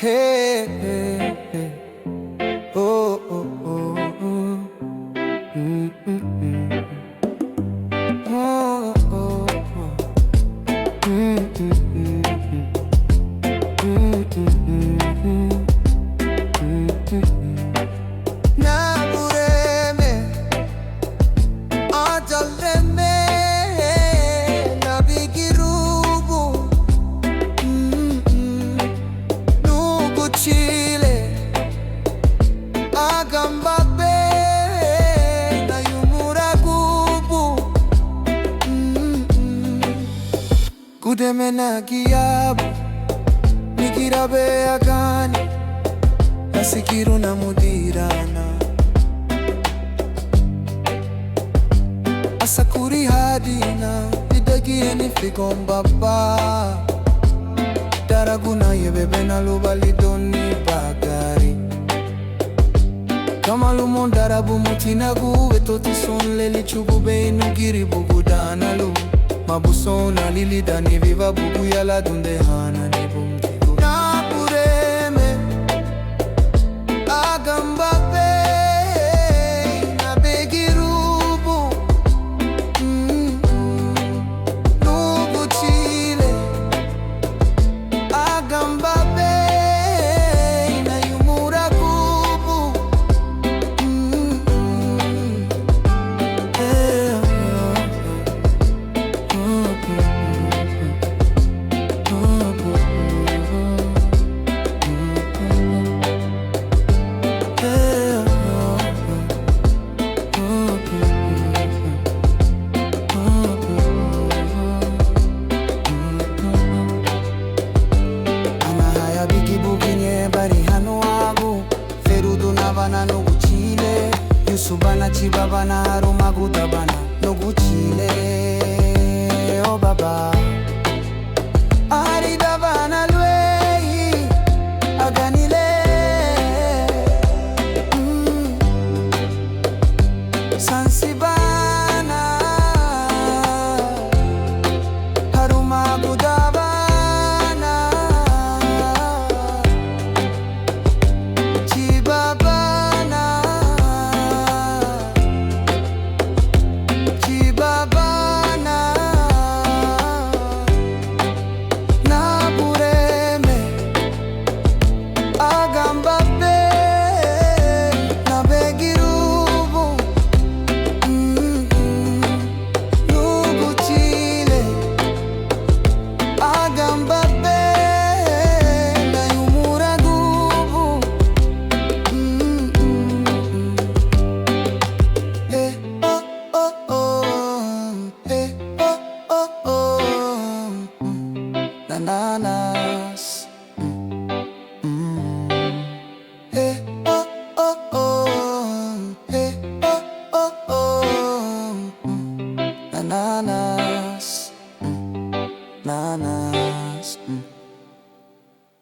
Hey, hey, hey. Oh, oh, oh, oh. Mm, mm, mm. Oh, oh, oh. Mm, mm, mm, mm. Mm, mm, mm, mm. Mm, mm, mm. Nabureme, Atalaya Nabegirubun. Chile agambabe na yumuragubu kudemena kiabu nikirabe akani nasikiru na mudirana asakuri hadina didagie nifigombaba Daraguna ye bebe na lubali doni bagari Kama lumon darabu mutina guwe toti son leli chubu beinu giri bugu dana lu Mabusona lili dani viva bugu yala dunde hana ni bumtigu Na pureme agambabe Nabegirubun Nugu Chile agambabe na yumuragubu Bana no Chile, Yusubana chibabana aromaguta bana no Chile, oh baba. Arida bana lwei aganile, Sansibana aromaguta bana. Nanas